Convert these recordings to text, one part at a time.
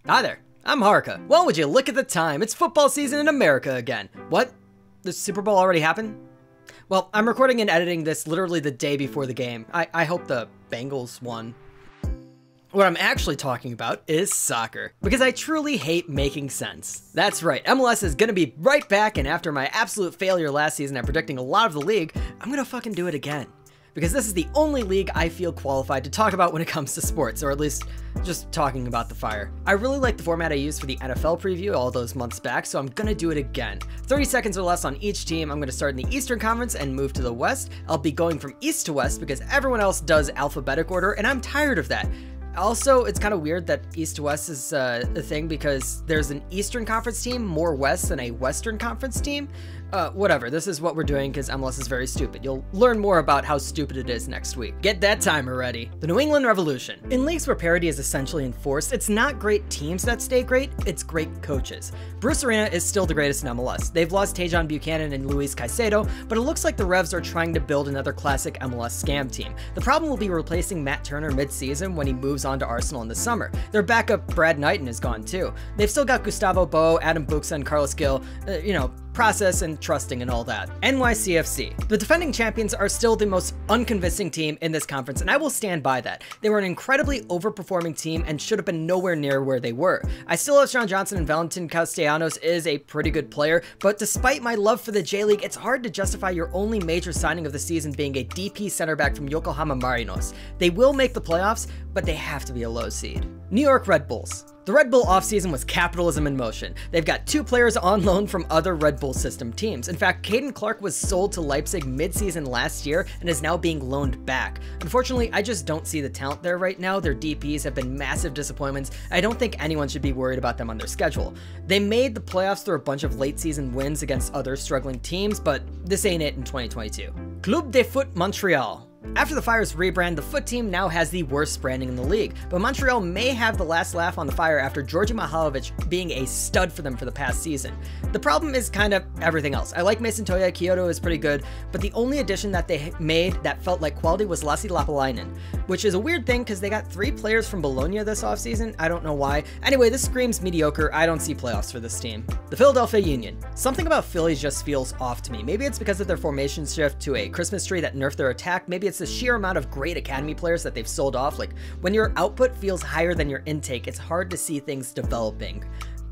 Hi there, I'm Haruka. Well, would you look at the time? It's football season in America again. What? The Super Bowl already happened? Well, I'm recording and editing this literally the day before the game. I hope the Bengals won. What I'm actually talking about is soccer, because I truly hate making sense. That's right, MLS is gonna be right back, and after my absolute failure last season at predicting a lot of the league, I'm gonna fucking do it again. Because this is the only league I feel qualified to talk about when it comes to sports, or at least just talking about the Fire. I really like the format I used for the NFL preview all those months back, so I'm gonna do it again. 30 seconds or less on each team. I'm gonna start in the Eastern Conference and move to the West. I'll be going from East to West because everyone else does alphabetic order, and I'm tired of that. Also, it's kind of weird that East to West is a thing because there's an Eastern Conference team more West than a Western Conference team. Whatever, this is what we're doing because MLS is very stupid. You'll learn more about how stupid it is next week. Get that timer ready. The New England Revolution. In leagues where parity is essentially enforced, it's not great teams that stay great, it's great coaches. Bruce Arena is still the greatest in MLS. They've lost Tejan Buchanan and Luis Caicedo, but it looks like the Revs are trying to build another classic MLS scam team. The problem will be replacing Matt Turner mid-season when he moves on to Arsenal in the summer. Their backup Brad Knighton is gone too. They've still got Gustavo Bo, Adam Buxa, and Carlos Gil, process and trusting and all that. NYCFC. The defending champions are still the most unconvincing team in this conference, and I will stand by that. They were an incredibly overperforming team and should have been nowhere near where they were. I still love Sean Johnson, and Valentin Castellanos is a pretty good player, but despite my love for the J-League, it's hard to justify your only major signing of the season being a DP center back from Yokohama Marinos. They will make the playoffs, but they have to be a low seed. New York Red Bulls. The Red Bull offseason was capitalism in motion. They've got 2 players on loan from other Red Bull system teams. In fact, Caden Clark was sold to Leipzig mid-season last year and is now being loaned back. Unfortunately, I just don't see the talent there right now. Their DPs have been massive disappointments. I don't think anyone should be worried about them on their schedule. They made the playoffs through a bunch of late season wins against other struggling teams, but this ain't it in 2022. Club de Foot Montreal. After the Fire's rebrand, the Foot team now has the worst branding in the league, but Montreal may have the last laugh on the Fire after Georgi Mihailovic being a stud for them for the past season. The problem is kind of everything else. I like Mason Toya, Kyoto is pretty good, but the only addition that they made that felt like quality was Lassi Lapalainen, which is a weird thing because they got 3 players from Bologna this offseason. I don't know why. Anyway, this screams mediocre. I don't see playoffs for this team. The Philadelphia Union. Something about Philly just feels off to me. Maybe it's because of their formation shift to a Christmas tree that nerfed their attack. Maybe it's the sheer amount of great academy players that they've sold off. Like, when your output feels higher than your intake, it's hard to see things developing.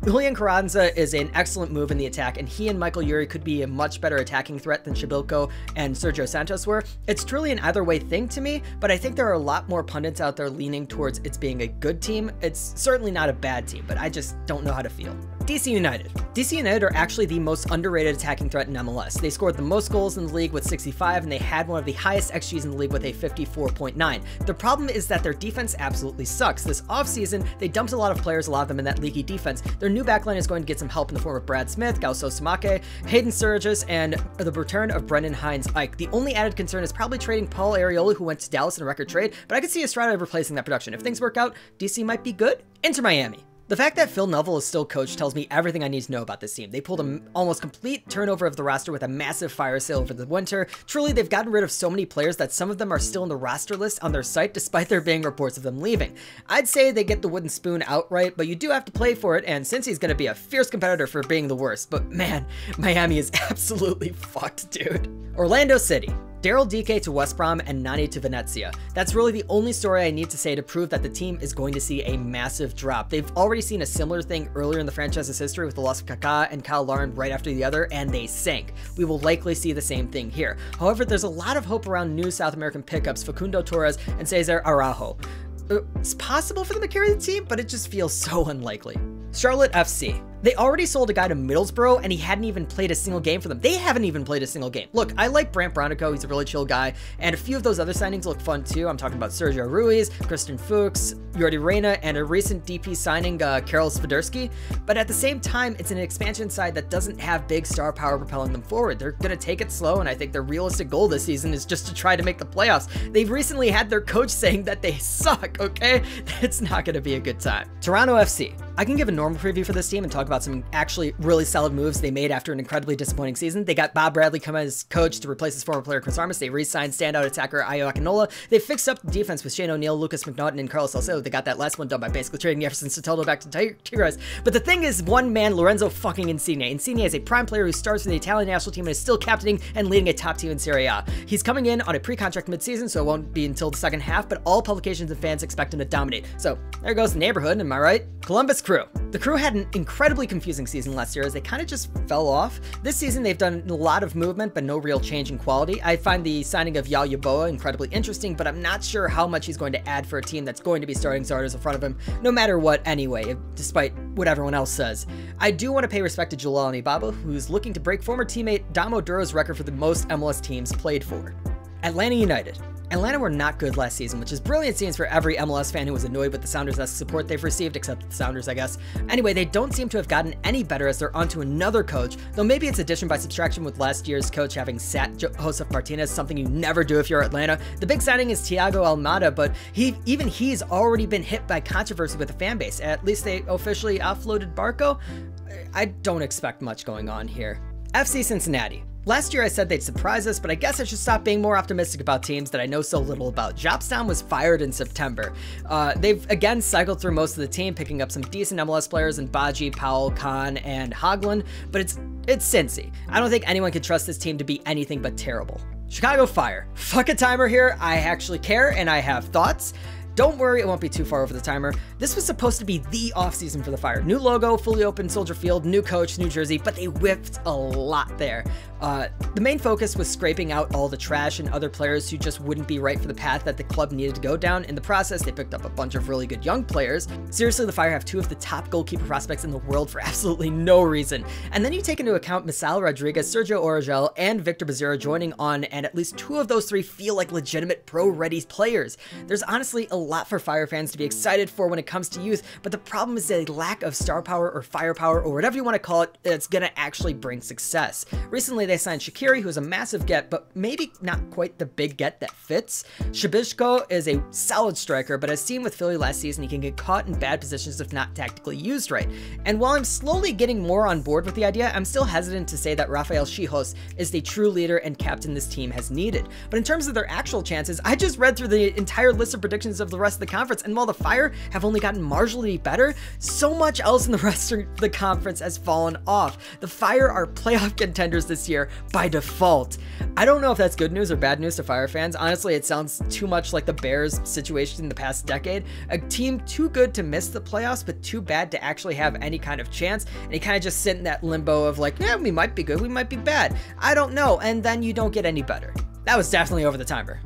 Julian Carranza is an excellent move in the attack, and he and Michael Yuri could be a much better attacking threat than Shibilko and Sergio Santos were. It's truly an either way thing to me, but I think there are a lot more pundits out there leaning towards it's being a good team. It's certainly not a bad team, but I just don't know how to feel. DC United. DC United are actually the most underrated attacking threat in MLS. They scored the most goals in the league with 65, and they had one of the highest XGs in the league with a 54.9. The problem is that their defense absolutely sucks. This offseason, they dumped a lot of players, a lot of them in that leaky defense. Their new backline is going to get some help in the form of Brad Smith, Gauso Samake, Hayden Sturgis, and the return of Brendan Hines-Ike. The only added concern is probably trading Paul Arriola, who went to Dallas in a record trade, but I could see Estrada replacing that production. If things work out, DC might be good. Inter Miami. The fact that Phil Neville is still coach tells me everything I need to know about this team. They pulled an almost complete turnover of the roster with a massive fire sale over the winter. Truly, they've gotten rid of so many players that some of them are still in the roster list on their site despite there being reports of them leaving. I'd say they get the wooden spoon outright, but you do have to play for it, and since he's going to be a fierce competitor for being the worst, but man, Miami is absolutely fucked, dude. Orlando City. Daryl Dike to West Brom and Nani to Venezia. That's really the only story I need to say to prove that the team is going to see a massive drop. They've already seen a similar thing earlier in the franchise's history with the loss of Kaká and Kyle Lauren right after the other, and they sank. We will likely see the same thing here. However, there's a lot of hope around new South American pickups, Facundo Torres and Cesar Araujo. It's possible for them to carry the team, but it just feels so unlikely. Charlotte FC. They already sold a guy to Middlesbrough, and he hadn't even played a single game for them. They haven't even played a single game. Look, I like Brant Bronico. He's a really chill guy, and a few of those other signings look fun too. I'm talking about Sergio Ruiz, Kristen Fuchs, Jordi Reyna, and a recent DP signing, Karol Swiderski. But at the same time, it's an expansion side that doesn't have big star power propelling them forward. They're going to take it slow, and I think their realistic goal this season is just to try to make the playoffs. They've recently had their coach saying that they suck, okay? It's not going to be a good time. Toronto FC. I can give a normal preview for this team and talk about some actually really solid moves they made after an incredibly disappointing season. They got Bob Bradley come as coach to replace his former player Chris Armas. They re-signed standout attacker Ayo Akinola. They fixed up the defense with Shane O'Neill, Lucas McNaughton, and Carlos Salcedo. They got that last one done by basically trading Jefferson Soteldo back to Tigres. But the thing is, one man, Lorenzo fucking Insigne. Insigne is a prime player who starts for the Italian national team and is still captaining and leading a top team in Serie A. He's coming in on a pre-contract mid-season, so it won't be until the second half, but all publications and fans expect him to dominate. So there goes the neighborhood, am I right? Columbus Crew. The Crew had an incredibly confusing season last year as they kind of just fell off. This season they've done a lot of movement, but no real change in quality. I find the signing of Yao Yaboa incredibly interesting, but I'm not sure how much he's going to add for a team that's going to be starting starters in front of him, no matter what anyway, despite what everyone else says. I do want to pay respect to Jalal Anibaba, who's looking to break former teammate Damo Duro's record for the most MLS teams played for. Atlanta United. Atlanta were not good last season, which is brilliant scenes for every MLS fan who was annoyed with the Sounders' support they've received, except the Sounders, I guess. Anyway, they don't seem to have gotten any better as they're onto another coach, though maybe it's addition by subtraction with last year's coach having sat Josef Martinez, something you never do if you're Atlanta. The big signing is Thiago Almada, but even he's already been hit by controversy with the fan base. At least they officially offloaded Barco. I don't expect much going on here. FC Cincinnati. Last year I said they'd surprise us, but I guess I should stop being more optimistic about teams that I know so little about. Jobstown was fired in September. They've again cycled through most of the team, picking up some decent MLS players in Baji, Powell, Khan, and Hoagland, but it's Cincy. I don't think anyone can trust this team to be anything but terrible. Chicago Fire. Fuck a timer here. I actually care and I have thoughts. Don't worry, it won't be too far over the timer. This was supposed to be the offseason for the Fire. New logo, fully open Soldier Field, new coach, new jersey, but they whipped a lot there. The main focus was scraping out all the trash and other players who just wouldn't be right for the path that the club needed to go down. In the process, they picked up a bunch of really good young players. Seriously, the Fire have two of the top goalkeeper prospects in the world for absolutely no reason. And then you take into account Misal Rodriguez, Sergio Origel, and Victor Bazira joining on, and at least two of those three feel like legitimate pro-ready players. There's honestly a lot for Fire fans to be excited for when it comes to youth, but the problem is a lack of star power or firepower or whatever you want to call it that's gonna actually bring success. Recently they signed Shaqiri, who's a massive get, but maybe not quite the big get that fits. Shabishko is a solid striker, but as seen with Philly last season, he can get caught in bad positions if not tactically used right. And while I'm slowly getting more on board with the idea, I'm still hesitant to say that Rafael Chihos is the true leader and captain this team has needed. But in terms of their actual chances, I just read through the entire list of predictions of the rest of the conference, and while the Fire have only gotten marginally better, so much else in the rest of the conference has fallen off. The Fire are playoff contenders this year by default. I don't know if that's good news or bad news to Fire fans. Honestly, it sounds too much like the Bears situation in the past decade. A team too good to miss the playoffs, but too bad to actually have any kind of chance, and you kind of just sit in that limbo of like, yeah, we might be good, we might be bad. I don't know, and then you don't get any better. That was definitely over the timer.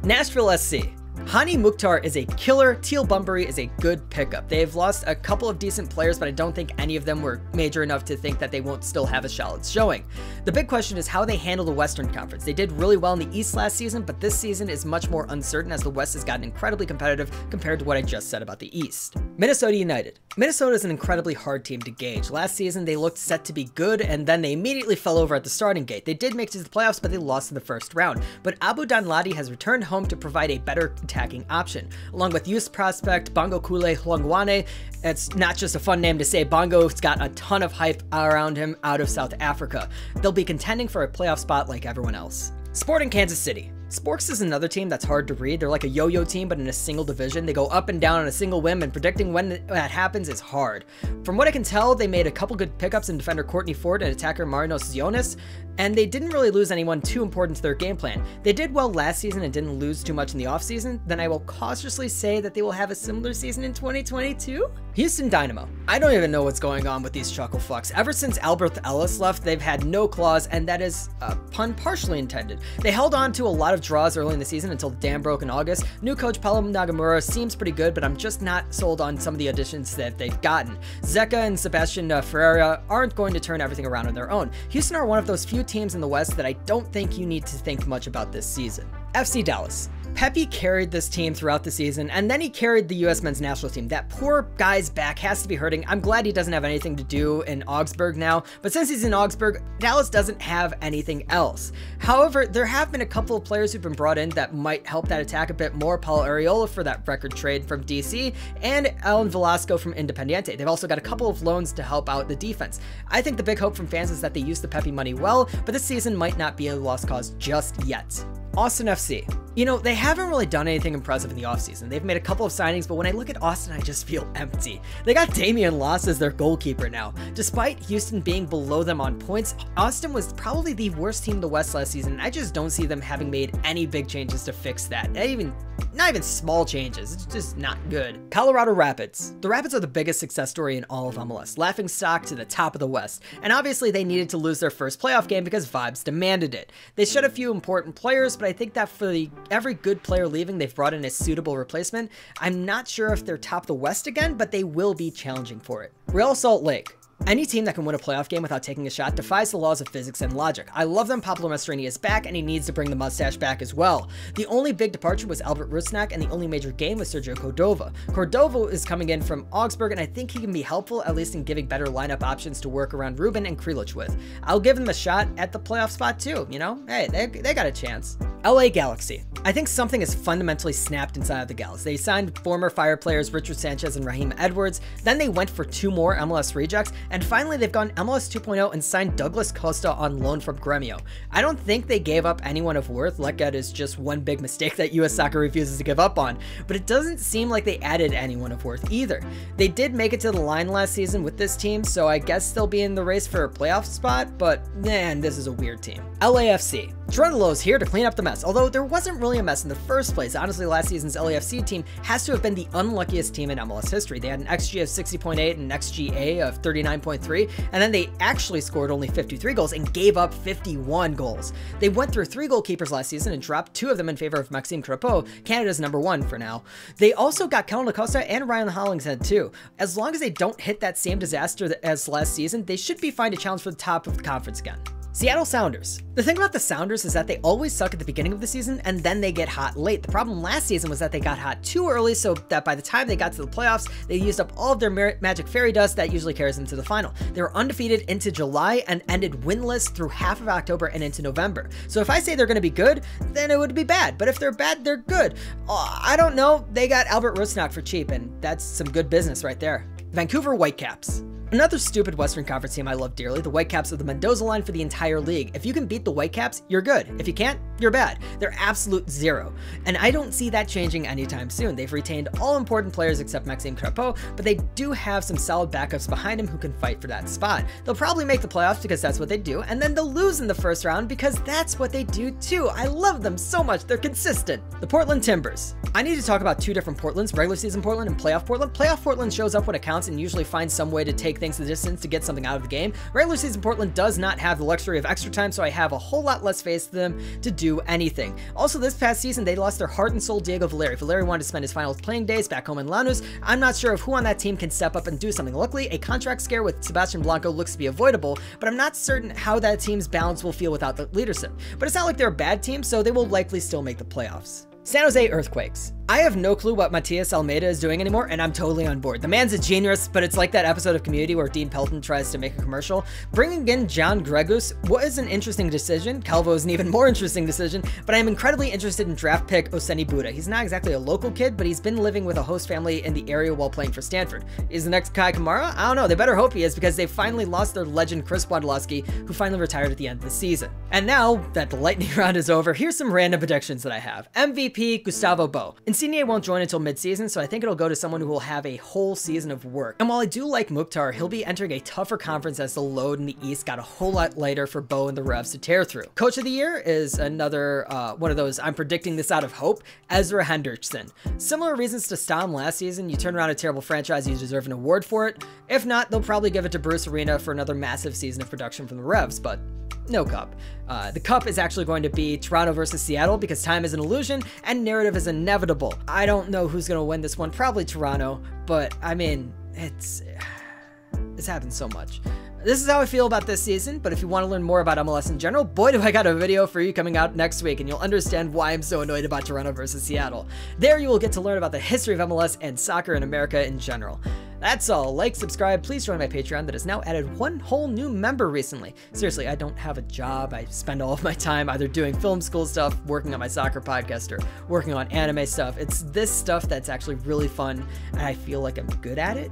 Nashville SC. Hani Mukhtar is a killer. Teal Bunbury is a good pickup. They've lost a couple of decent players, but I don't think any of them were major enough to think that they won't still have a solid showing. The big question is how they handle the Western Conference. They did really well in the East last season, but this season is much more uncertain as the West has gotten incredibly competitive compared to what I just said about the East. Minnesota United. Minnesota is an incredibly hard team to gauge. Last season, they looked set to be good, and then they immediately fell over at the starting gate. They did make it to the playoffs, but they lost in the first round. But Abu Danladi has returned home to provide a better attacking option. Along with youth prospect Bongo Kule Hlongwane, it's not just a fun name to say, Bongo's got a ton of hype around him out of South Africa. They'll be contending for a playoff spot like everyone else. Sporting Kansas City. Sporks is another team that's hard to read. They're like a yo-yo team, but in a single division. They go up and down on a single whim, and predicting when that happens is hard. From what I can tell, they made a couple good pickups in defender Courtney Ford and attacker Marinos Zionis, and they didn't really lose anyone too important to their game plan. They did well last season and didn't lose too much in the offseason. Then I will cautiously say that they will have a similar season in 2022. Houston Dynamo. I don't even know what's going on with these chuckle fucks. Ever since Albert Ellis left, they've had no claws, and that is a pun partially intended. They held on to a lot of draws early in the season until the dam broke in August. New coach Paulo Nagamura seems pretty good, but I'm just not sold on some of the additions that they've gotten. Zeka and Sebastian Ferreira aren't going to turn everything around on their own. Houston are one of those few teams in the West that I don't think you need to think much about this season. FC Dallas. Pepe carried this team throughout the season, and then he carried the US men's national team. That poor guy's back has to be hurting. I'm glad he doesn't have anything to do in Augsburg now, but since he's in Augsburg, Dallas doesn't have anything else. However, there have been a couple of players who've been brought in that might help that attack a bit more. Paulo Arriola for that record trade from DC, and Alan Velasco from Independiente. They've also got a couple of loans to help out the defense. I think the big hope from fans is that they use the Pepe money well, but this season might not be a lost cause just yet. Austin FC. You know, they haven't really done anything impressive in the offseason. They've made a couple of signings, but when I look at Austin, I just feel empty. They got Damian Loss as their goalkeeper now. Despite Houston being below them on points, Austin was probably the worst team in the West last season. I just don't see them having made any big changes to fix that. Not even small changes. It's just not good. Colorado Rapids. The Rapids are the biggest success story in all of MLS, laughingstock to the top of the West. And obviously they needed to lose their first playoff game because vibes demanded it. They shed a few important players, but I think that for every good player leaving, they've brought in a suitable replacement. I'm not sure if they're top of the West again, but they will be challenging for it. Real Salt Lake. Any team that can win a playoff game without taking a shot defies the laws of physics and logic. I love them. Pablo Mastroeni is back, and he needs to bring the mustache back as well. The only big departure was Albert Rusnak, and the only major gain was Sergio Cordova. Cordova is coming in from Augsburg, and I think he can be helpful, at least in giving better lineup options to work around Ruben and Krilic with. I'll give them a shot at the playoff spot too, you know? Hey, they got a chance. LA Galaxy. I think something has fundamentally snapped inside of the Gals. They signed former Fire players Richard Sanchez and Raheem Edwards, then they went for 2 more MLS rejects, and finally they've gone MLS 2.0 and signed Douglas Costa on loan from Gremio. I don't think they gave up anyone of worth. Leggett is just one big mistake that US Soccer refuses to give up on, but it doesn't seem like they added anyone of worth either. They did make it to the line last season with this team, so I guess they'll be in the race for a playoff spot, but man, this is a weird team. LAFC. Geronimo's here to clean up the mess, although there wasn't really a mess in the first place. Honestly, last season's LAFC team has to have been the unluckiest team in MLS history. They had an XG of 60.8 and an XGA of 39.3, and then they actually scored only 53 goals and gave up 51 goals. They went through 3 goalkeepers last season and dropped 2 of them in favor of Maxime Crepeau, Canada's #1 for now. They also got Kellyn Acosta and Ryan Hollingshead too. As long as they don't hit that same disaster as last season, they should be fine to challenge for the top of the conference again. Seattle Sounders. The thing about the Sounders is that they always suck at the beginning of the season and then they get hot late. The problem last season was that they got hot too early, so that by the time they got to the playoffs, they used up all of their magic fairy dust that usually carries them to the final. They were undefeated into July and ended winless through half of October and into November. So if I say they're going to be good, then it would be bad. But if they're bad, they're good. I don't know. They got Albert Rusnak for cheap, and that's some good business right there. Vancouver Whitecaps. Another stupid Western Conference team I love dearly. The Whitecaps are the Mendoza line for the entire league. If you can beat the Whitecaps, you're good. If you can't, you're bad. They're absolute zero. And I don't see that changing anytime soon. They've retained all important players except Maxime Crepeau, but they do have some solid backups behind him who can fight for that spot. They'll probably make the playoffs because that's what they do, and then they'll lose in the first round because that's what they do too. I love them so much. They're consistent. The Portland Timbers. I need to talk about 2 different Portlands, regular season Portland and playoff Portland. Playoff Portland shows up when it counts and usually finds some way to take things the distance to get something out of the game. Regular season Portland does not have the luxury of extra time, so I have a whole lot less faith in them to do anything. Also, this past season, they lost their heart and soul Diego Valeri. Valeri wanted to spend his final playing days back home in Lanús. I'm not sure of who on that team can step up and do something. Luckily, a contract scare with Sebastian Blanco looks to be avoidable, but I'm not certain how that team's balance will feel without the leadership. But it's not like they're a bad team, so they will likely still make the playoffs. San Jose Earthquakes. I have no clue what Matias Almeida is doing anymore, and I'm totally on board. The man's a genius, but it's like that episode of Community where Dean Pelton tries to make a commercial. Bringing in John Gregus was an interesting decision. Calvo is an even more interesting decision, but I am incredibly interested in draft pick Oseni Buda. He's not exactly a local kid, but he's been living with a host family in the area while playing for Stanford. Is the next Kai Kamara? I don't know. They better hope he is, because they finally lost their legend Chris Wondolowski, who finally retired at the end of the season. And now that the lightning round is over, here's some random predictions that I have. MVP, Gustavo Bo. Insigne won't join until mid-season, so I think it'll go to someone who will have a whole season of work. And while I do like Mukhtar, he'll be entering a tougher conference as the load in the East got a whole lot lighter for Bo and the Revs to tear through. Coach of the Year is another one of those I'm predicting this out of hope, Ezra Henderson. Similar reasons to Stom last season. You turn around a terrible franchise, you deserve an award for it. If not, they'll probably give it to Bruce Arena for another massive season of production from the Revs, but no cup. The cup is actually going to be Toronto versus Seattle because time is an illusion and narrative is inevitable. I don't know who's going to win this one, probably Toronto, but I mean, it's happened so much. This is how I feel about this season, but if you want to learn more about MLS in general, boy do I got a video for you coming out next week, and you'll understand why I'm so annoyed about Toronto versus Seattle. There you will get to learn about the history of MLS and soccer in America in general. That's all. Like, subscribe, please join my Patreon that has now added one whole new member recently. Seriously, I don't have a job. I spend all of my time either doing film school stuff, working on my soccer podcast, or working on anime stuff. It's this stuff that's actually really fun, and I feel like I'm good at it.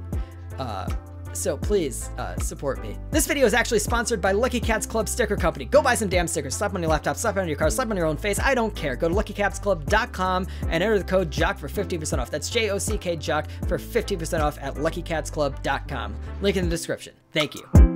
So please support me. This video is actually sponsored by Lucky Cats Club Sticker Company. Go buy some damn stickers. Slap on your laptop, slap on your car, slap on your own face. I don't care. Go to luckycatsclub.com and enter the code JOCK for 50% off. That's JOCK JOCK for 50% off at luckycatsclub.com. Link in the description. Thank you.